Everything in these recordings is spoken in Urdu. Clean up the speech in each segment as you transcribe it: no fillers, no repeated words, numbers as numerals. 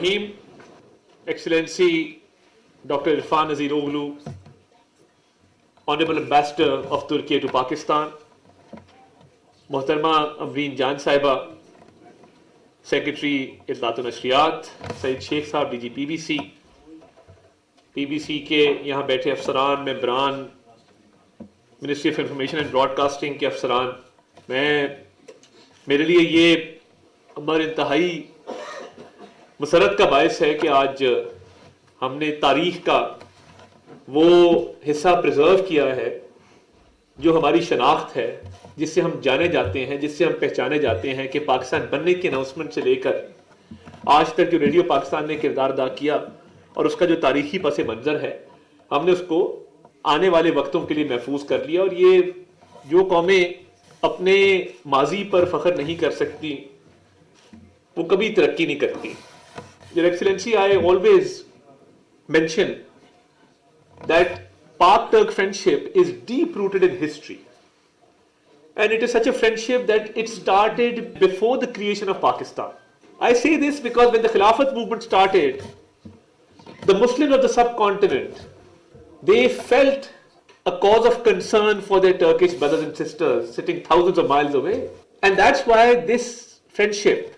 Rahim, Excellency Dr. Irfan Naziroglu, Honorable Ambassador of Turkey to Pakistan, Mohtarma Amreen Jan Saiba, Secretary Itlaat Nashriyat, Saeed Sheikh Sahab, DG PBC کے یہاں بیٹھے افسران، ممبران، ministry of information and broadcasting کے افسران، میرے لیے یہ امر انتہائی مسرت کا باعث ہے کہ آج ہم نے تاریخ کا وہ حصہ پریزرو کیا ہے جو ہماری شناخت ہے، جس سے ہم جانے جاتے ہیں، جس سے ہم پہچانے جاتے ہیں کہ پاکستان بننے کی اناؤنسمنٹ سے لے کر آج تک جو ریڈیو پاکستان نے کردار ادا کیا اور اس کا جو تاریخی پس منظر ہے، ہم نے اس کو آنے والے وقتوں کے لیے محفوظ کر لیا. اور یہ جو قومیں اپنے ماضی پر فخر نہیں کر سکتی وہ کبھی ترقی نہیں کرتی. Your Excellency, I always mention that Pak-Turk friendship is deep-rooted in history. And it is such a friendship that it started before the creation of Pakistan. I say this because when the Khilafat movement started, the Muslims of the subcontinent, they felt a cause of concern for their Turkish brothers and sisters sitting thousands of miles away. And that's why this friendship,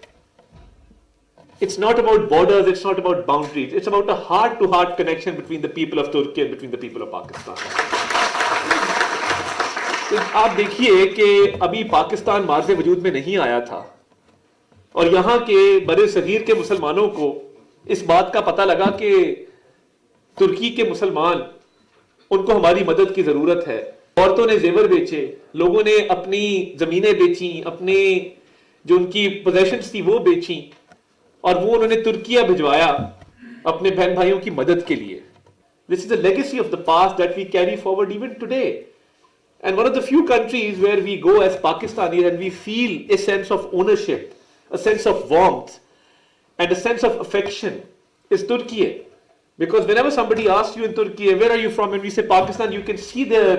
it's not about borders, it's not about boundaries, it's about a heart-to-heart connection between the people of Turkey and between the people of Pakistan. آپ دیکھیے کہ ابھی پاکستان مارز وجود میں نہیں آیا تھا اور یہاں کے بر صغیر کے مسلمانوں کو اس بات کا پتہ لگا کہ ترکی کے مسلمان، ان کو ہماری مدد کی ضرورت ہے. عورتوں نے زیور بیچے، لوگوں نے اپنی زمینیں بیچیں، اپنے جو ان کی پوزیشنز تھی وہ بیچیں، اور وہ انہوں نے ترکیہ بھجوایا اپنے بہن بھائیوں کی مدد کے لیے. This is a legacy of the past that we carry forward even today. And one of the few countries where we go as Pakistanis and we feel a sense of ownership, a sense of warmth, and a sense of affection is Turkey. Because whenever somebody asks you in Turkey, where are you from? And we say Pakistan, you can see their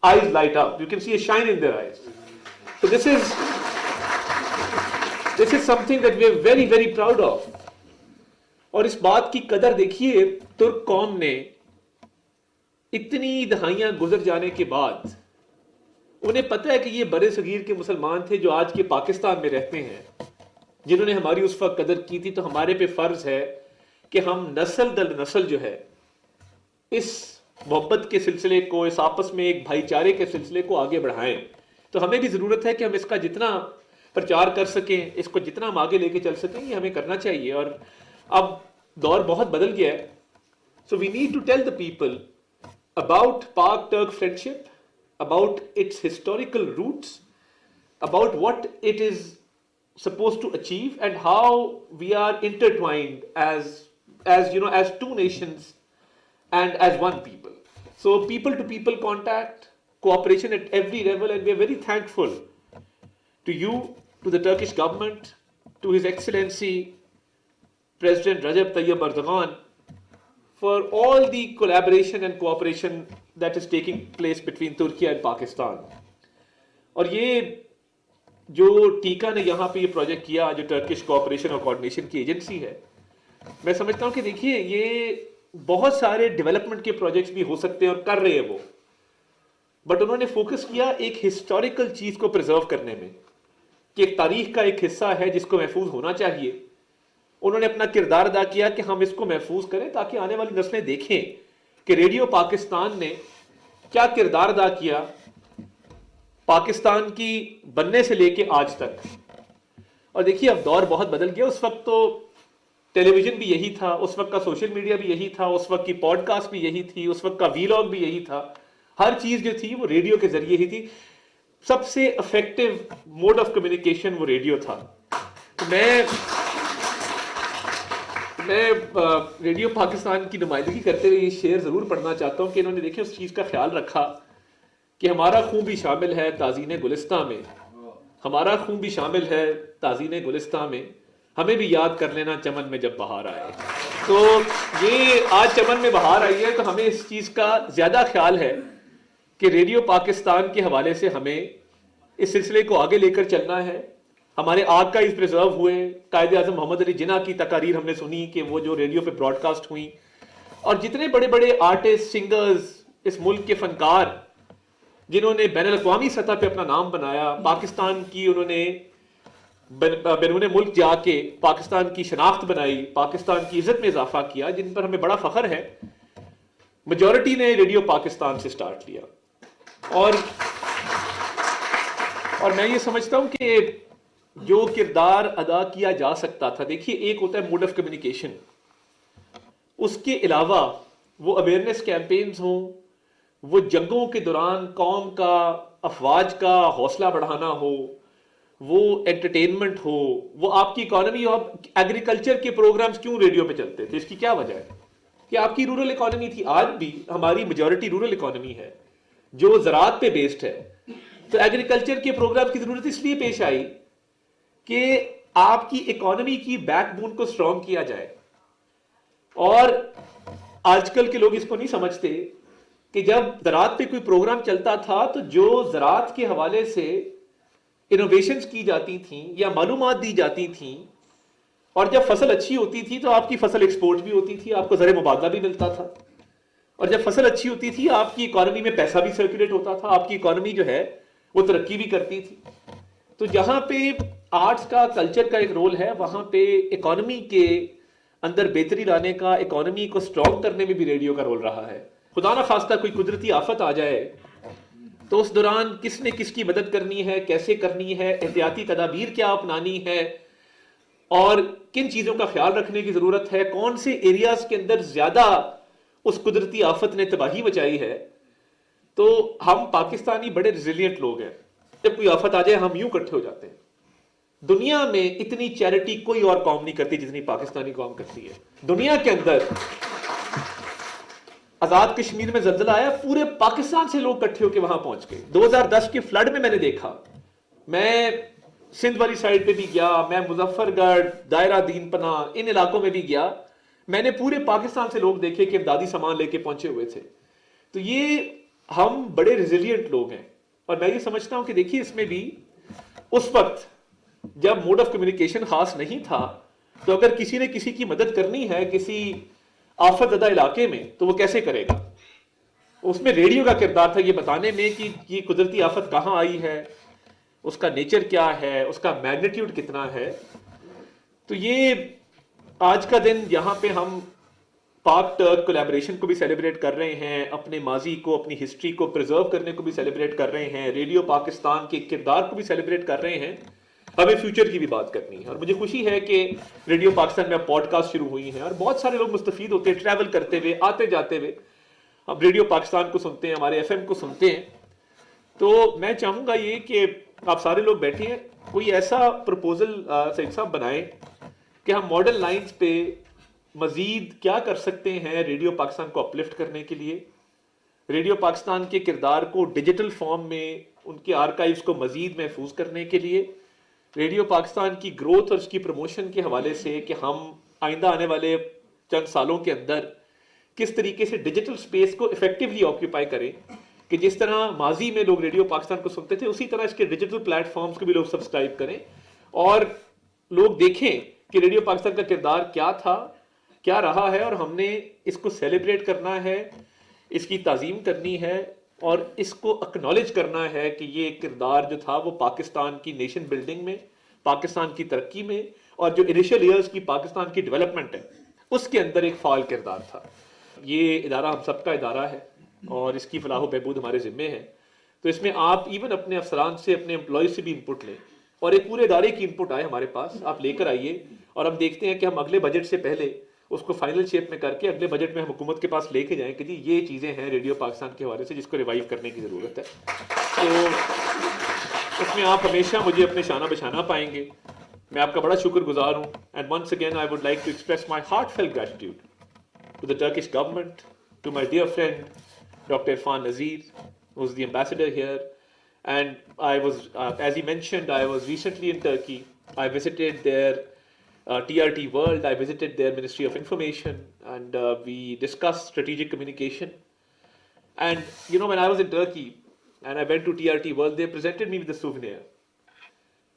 eyes light up. You can see a shine in their eyes. So this is something that we are very, very proud of. اور اس بات کی قدر دیکھیے، ترک قوم نے اتنی دہائیاں گزر جانے کے بعد انہیں پتہ ہے کہ یہ بر صغیر کے مسلمان تھے جو آج کے پاکستان میں رہتے ہیں، جنہوں نے ہماری اس وقت قدر کی تھی. تو ہمارے پہ فرض ہے کہ ہم نسل در نسل جو ہے اس محبت کے سلسلے کو، اس آپس میں ایک بھائی چارے کے سلسلے کو آگے بڑھائیں. تو ہمیں بھی ضرورت ہے کہ ہم اس کا جتنا پرچار کر سکیں، اس کو جتنا ہم آگے لے کے چل سکیں، یہ ہمیں کرنا چاہیے. اور اب دور بہت بدل گیا ہے. So we need to tell the people about Pak Turk friendship, about its historical roots, about what it is supposed to achieve, and how we are intertwined as you know, as two nations and as one people. So people to people contact, cooperation at every level, and we are very thankful to you, to the Turkish government, to His Excellency President Recep Tayyip Erdogan, for all the collaboration and cooperation that is taking place between Turkey and Pakistan. اور یہ جو ٹیکا نے یہاں پہ یہ پروجیکٹ کیا، جو ٹرکش کوآپریشن اور کوآرڈینیشن کی ایجنسی ہے، میں سمجھتا ہوں کہ دیکھیے یہ بہت سارے ڈیولپمنٹ کے پروجیکٹس بھی ہو سکتے ہیں اور کر رہے ہیں وہ، بٹ انہوں نے فوکس کیا ایک ہسٹوریکل چیز کو پریزرو کرنے میں، کہ ایک تاریخ کا ایک حصہ ہے جس کو محفوظ ہونا چاہیے. انہوں نے اپنا کردار ادا کیا کہ ہم اس کو محفوظ کریں تاکہ آنے والی نسلیں دیکھیں کہ ریڈیو پاکستان نے کیا کردار ادا کیا پاکستان کی بننے سے لے کے آج تک. اور دیکھیے اب دور بہت بدل گیا. اس وقت تو ٹیلی ویژن بھی یہی تھا، اس وقت کا سوشل میڈیا بھی یہی تھا، اس وقت کی پوڈ کاسٹ بھی یہی تھی، اس وقت کا ویلاگ بھی یہی تھا. ہر چیز جو تھی وہ ریڈیو کے ذریعے ہی تھی. سب سے افیکٹو موڈ آف کمیونیکیشن وہ ریڈیو تھا. میں ریڈیو پاکستان کی نمائندگی کرتے ہوئے یہ شعر ضرور پڑھنا چاہتا ہوں کہ انہوں نے دیکھیں اس چیز کا خیال رکھا کہ ہمارا خون بھی شامل ہے تازین گلستاں میں، ہمارا خون بھی شامل ہے تازین گلستاں میں، ہمیں بھی یاد کر لینا چمن میں جب بہار آئے. تو یہ آج چمن میں بہار آئی ہے تو ہمیں اس چیز کا زیادہ خیال ہے کہ ریڈیو پاکستان کے حوالے سے ہمیں اس سلسلے کو آگے لے کر چلنا ہے. ہمارے آرکائیوز پریزرو ہوئے. قائد اعظم محمد علی جناح کی تقاریر ہم نے سنی کہ وہ جو ریڈیو پہ براڈ کاسٹ ہوئیں. اور جتنے بڑے بڑے آرٹسٹ، سنگرز، اس ملک کے فنکار جنہوں نے بین الاقوامی سطح پہ اپنا نام بنایا، پاکستان کی انہوں نے بیرون ملک جا کے پاکستان کی شناخت بنائی، پاکستان کی عزت میں اضافہ کیا، جن پر ہمیں بڑا فخر ہے، میجورٹی نے ریڈیو پاکستان سے سٹارٹ لیا. اور میں یہ سمجھتا ہوں کہ جو کردار ادا کیا جا سکتا تھا، دیکھیے ایک ہوتا ہے موڈ آف کمیونیکیشن، اس کے علاوہ وہ اویئرنیس کیمپینز ہوں، وہ جنگوں کے دوران قوم کا، افواج کا حوصلہ بڑھانا ہو، وہ انٹرٹینمنٹ ہو، وہ آپ کی اکانومی ہو. ایگریکلچر کے پروگرامز کیوں ریڈیو پہ چلتے تھے؟ اس کی کیا وجہ ہے؟ کہ آپ کی رورل اکانومی تھی. آج بھی ہماری میجورٹی رورل اکانومی ہے جو زراعت پہ بیسڈ ہے. تو ایگریکلچر کے پروگرام کی ضرورت اس لیے پیش آئی کہ آپ کی اکانومی کی بیک بون کو سٹرونگ کیا جائے. اور آج کل کے لوگ اس کو نہیں سمجھتے کہ جب زراعت پہ کوئی پروگرام چلتا تھا تو جو زراعت کے حوالے سے انوویشنز کی جاتی تھیں یا معلومات دی جاتی تھیں، اور جب فصل اچھی ہوتی تھی تو آپ کی فصل ایکسپورٹ بھی ہوتی تھی، آپ کو زر مبادلہ بھی ملتا تھا. اور جب فصل اچھی ہوتی تھی آپ کی اکانومی میں پیسہ بھی سرکولیٹ ہوتا تھا، آپ کی اکانومی جو ہے وہ ترقی بھی کرتی تھی. تو جہاں پہ آرٹس کا، کلچر کا ایک رول ہے، وہاں پہ اکانومی کے اندر بہتری لانے کا، اکانومی کو سٹرونگ کرنے میں بھی ریڈیو کا رول رہا ہے. خدا نہ خواستہ کوئی قدرتی آفت آ جائے تو اس دوران کس نے کس کی مدد کرنی ہے، کیسے کرنی ہے، احتیاطی تدابیر کیا اپنانی ہے، اور کن چیزوں کا خیال رکھنے کی ضرورت ہے، کون سے ایریاز کے اندر زیادہ اس قدرتی آفت نے تباہی مچائی ہے. تو ہم پاکستانی بڑے ریزیلینٹ لوگ ہیں. جب کوئی آفت آ جائے ہم یوں اکٹھے ہو جاتے ہیں. دنیا میں اتنی چیریٹی کوئی اور قوم نہیں کرتی جتنی پاکستانی قوم کرتی ہے. دنیا کے اندر آزاد کشمیر میں زلزلہ آیا، پورے پاکستان سے لوگ اکٹھے ہو کے وہاں پہنچ گئے. 2010 کے فلڈ میں نے دیکھا، میں سندھ والی سائڈ پہ بھی گیا، میں مظفر گڑھ، دائرہ دین پناہ، ان علاقوں میں بھی گیا. میں نے پورے پاکستان سے لوگ دیکھے کہ امدادی سامان لے کے پہنچے ہوئے تھے. تو یہ ہم بڑے ریزیلینٹ لوگ ہیں. اور میں یہ سمجھتا ہوں کہ دیکھیے اس میں بھی اس وقت جب موڈ آف کمیونیکیشن خاص نہیں تھا، تو اگر کسی نے کسی کی مدد کرنی ہے کسی آفت زدہ علاقے میں تو وہ کیسے کرے گا؟ اس میں ریڈیو کا کردار تھا یہ بتانے میں کہ یہ قدرتی آفت کہاں آئی ہے، اس کا نیچر کیا ہے، اس کا میگنیٹیوڈ کتنا ہے. تو یہ آج کا دن یہاں پہ ہم پاک ٹرک کولیبریشن کو بھی سیلیبریٹ کر رہے ہیں، اپنے ماضی کو، اپنی ہسٹری کو پریزرو کرنے کو بھی سیلیبریٹ کر رہے ہیں، ریڈیو پاکستان کے کردار کو بھی سیلیبریٹ کر رہے ہیں. ہمیں فیوچر کی بھی بات کرنی ہے. اور مجھے خوشی ہے کہ ریڈیو پاکستان میں اب پوڈ کاسٹ شروع ہوئی ہیں اور بہت سارے لوگ مستفید ہوتے ہیں، ٹریول کرتے ہوئے، آتے جاتے ہوئے ہم ریڈیو پاکستان کو سنتے ہیں، ہمارے ایف ایم کو سنتے ہیں. تو میں چاہوں گا یہ کہ آپ سارے لوگ بیٹھے ہیں، کوئی ایسا پروپوزل سعید صاحب بنائیں کہ ہم ماڈرن لائنز پہ مزید کیا کر سکتے ہیں ریڈیو پاکستان کو اپلفٹ کرنے کے لیے، ریڈیو پاکستان کے کردار کو ڈیجیٹل فارم میں ان کے آرکائیوز کو مزید محفوظ کرنے کے لیے، ریڈیو پاکستان کی گروتھ اور اس کی پروموشن کے حوالے سے کہ ہم آئندہ آنے والے چند سالوں کے اندر کس طریقے سے ڈیجیٹل سپیس کو افیکٹولی آکیوپائی کریں، کہ جس طرح ماضی میں لوگ ریڈیو پاکستان کو سنتے تھے اسی طرح اس کے ڈیجیٹل پلیٹ فارمز کو بھی لوگ سبسکرائب کریں اور لوگ دیکھیں کہ ریڈیو پاکستان کا کردار کیا تھا، کیا رہا ہے، اور ہم نے اس کو سیلیبریٹ کرنا ہے، اس کی تعظیم کرنی ہے اور اس کو اکنالج کرنا ہے کہ یہ کردار جو تھا وہ پاکستان کی نیشن بلڈنگ میں، پاکستان کی ترقی میں، اور جو انیشل ایئرز کی پاکستان کی ڈیولپمنٹ ہے اس کے اندر ایک فعال کردار تھا. یہ ادارہ ہم سب کا ادارہ ہے اور اس کی فلاح و بہبود ہمارے ذمے ہے. تو اس میں آپ ایون اپنے افسران سے، اپنے امپلائیز سے بھی انپٹ لیں اور ایک پورے ادارے کی انپٹ آئے ہمارے پاس، آپ لے کر آئیے اور ہم دیکھتے ہیں کہ ہم اگلے بجٹ سے پہلے اس کو فائنل شیپ میں کر کے اگلے بجٹ میں ہم حکومت کے پاس لے کے جائیں کہ جی یہ چیزیں ہیں ریڈیو پاکستان کے حوالے سے جس کو ریوائیو کرنے کی ضرورت ہے. تو اس میں آپ ہمیشہ مجھے اپنے شانہ بشانہ پائیں گے. میں آپ کا بڑا شکر گزار ہوں. And once again I would like to express my heartfelt gratitude to the Turkish government, to my dear friend Dr. Irfan Nazir, who's the ambassador here. And I was, as he mentioned, I was recently in Turkey. I visited their TRT World, I visited their Ministry of Information, and we discussed strategic communication. And you know, when I was in Turkey and I went to TRT World, they presented me with a souvenir.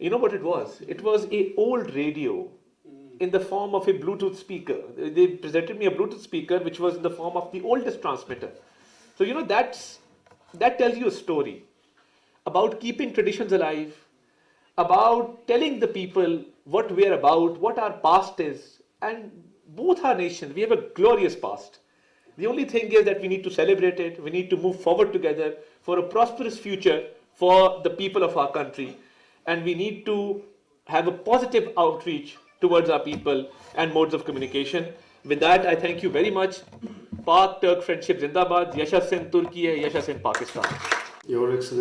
You know what it was? It was a old radio in the form of a Bluetooth speaker. They presented me a Bluetooth speaker which was in the form of the oldest transmitter. So you know that tells you a story about keeping traditions alive, about telling the people what we're about, what our past is, and both our nations, we have a glorious past. The only thing is that we need to celebrate it, we need to move forward together for a prosperous future for the people of our country, and we need to have a positive outreach towards our people and modes of communication. With that, I thank you very much. Pak Turk Friendship Zindabad, Yasha Sin Turkey, Yasha Sin Pakistan. Your Excellency.